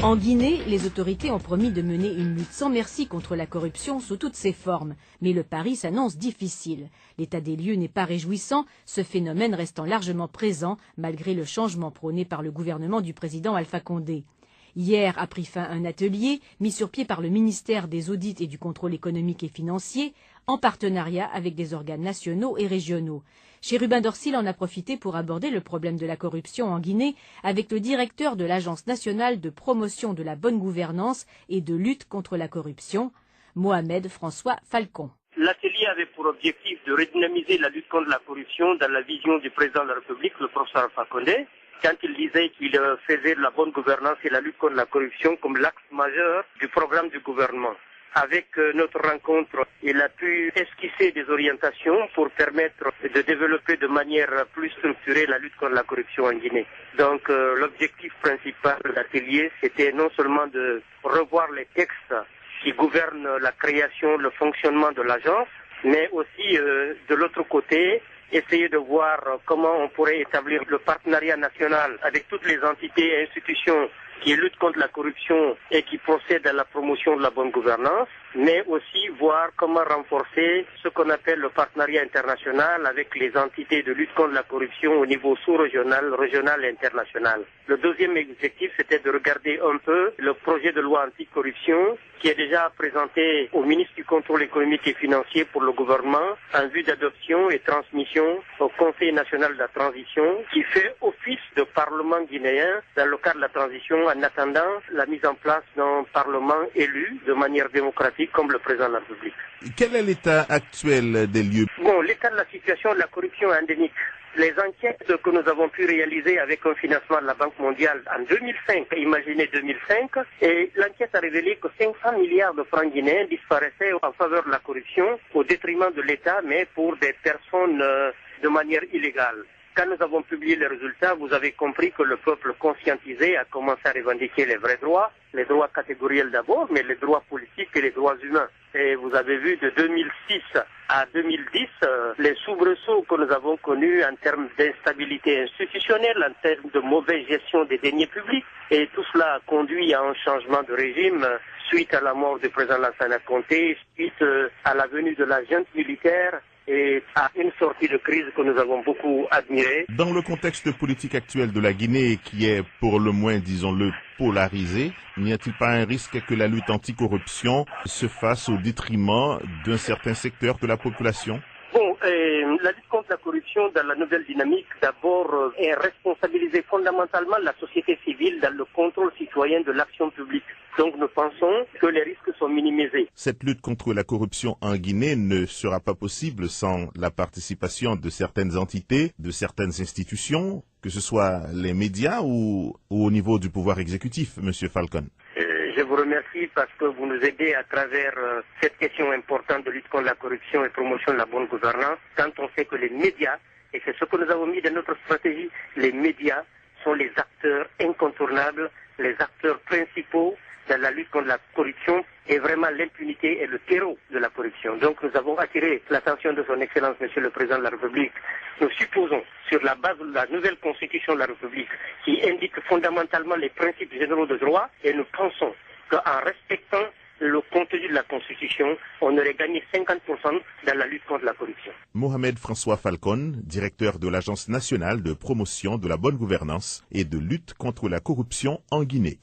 En Guinée, les autorités ont promis de mener une lutte sans merci contre la corruption sous toutes ses formes. Mais le pari s'annonce difficile. L'état des lieux n'est pas réjouissant, ce phénomène restant largement présent malgré le changement prôné par le gouvernement du président Alpha Condé. Hier a pris fin un atelier mis sur pied par le ministère des Audits et du Contrôle économique et financier en partenariat avec des organes nationaux et régionaux. Chérubin Dorsil en a profité pour aborder le problème de la corruption en Guinée avec le directeur de l'Agence nationale de promotion de la bonne gouvernance et de lutte contre la corruption, Mohamed François Falcon. L'atelier avait pour objectif de redynamiser la lutte contre la corruption dans la vision du président de la République, le professeur Alpha Condé, quand il disait qu'il faisait de la bonne gouvernance et la lutte contre la corruption comme l'axe majeur du programme du gouvernement. Avec notre rencontre, il a pu esquisser des orientations pour permettre de développer de manière plus structurée la lutte contre la corruption en Guinée. Donc l'objectif principal de l'atelier, c'était non seulement de revoir les textes qui gouvernent la création, le fonctionnement de l'agence, mais aussi de l'autre côté, essayer de voir comment on pourrait établir le partenariat national avec toutes les entités et institutions qui luttent contre la corruption et qui procèdent à la promotion de la bonne gouvernance, mais aussi voir comment renforcer ce qu'on appelle le partenariat international avec les entités de lutte contre la corruption au niveau sous-régional, régional et international. Le deuxième objectif, c'était de regarder un peu le projet de loi anticorruption qui est déjà présenté au ministre du Contrôle économique et financier pour le gouvernement en vue d'adoption et transmission au Conseil national de la transition qui fait office de parlement guinéen dans le cadre de la transition en attendant la mise en place d'un parlement élu de manière démocratique comme le président de la République. Quel est l'état actuel des lieux? Bon, l'état de la situation de la corruption est endémique. Les enquêtes que nous avons pu réaliser avec un financement de la Banque mondiale en 2005, imaginez 2005, et l'enquête a révélé que 500 milliards de francs guinéens disparaissaient en faveur de la corruption au détriment de l'État, mais pour des personnes de manière illégale. Quand nous avons publié les résultats, vous avez compris que le peuple conscientisé a commencé à revendiquer les droits catégoriels d'abord, mais les droits politiques et les droits humains. Et vous avez vu de 2006 à 2010 les soubresauts que nous avons connus en termes d'instabilité institutionnelle, en termes de mauvaise gestion des deniers publics. Et tout cela a conduit à un changement de régime suite à la mort du président Lansana Conté, suite à la venue de la junte militaire et à une sortie de crise que nous avons beaucoup admirée. Dans le contexte politique actuel de la Guinée, qui est pour le moins, disons-le, polarisé, n'y a-t-il pas un risque que la lutte anticorruption se fasse au détriment d'un certain secteur de la population? Bon, la lutte contre la corruption dans la nouvelle dynamique, d'abord, est responsabiliser fondamentalement la société civile dans le contrôle citoyen de l'action publique. Donc nous pensons que les risques sont minimisés. Cette lutte contre la corruption en Guinée ne sera pas possible sans la participation de certaines entités, de certaines institutions, que ce soit les médias ou au niveau du pouvoir exécutif, Monsieur Falcon. Je vous remercie parce que vous nous aidez à travers cette question importante de lutte contre la corruption et promotion de la bonne gouvernance, quand on sait que les médias, et c'est ce que nous avons mis dans notre stratégie, les médias sont les acteurs incontournables, les acteurs principaux dans la lutte contre la corruption, et vraiment l'impunité est le terreau de la corruption. Donc nous avons attiré l'attention de son Excellence, Monsieur le Président de la République. Nous supposons, sur la base de la nouvelle Constitution de la République, qui indique fondamentalement les principes généraux de droit, et nous pensons qu'en respectant le contenu de la Constitution, on aurait gagné 50% dans la lutte contre la corruption. Mohamed François Falcon, directeur de l'Agence nationale de promotion de la bonne gouvernance et de lutte contre la corruption en Guinée.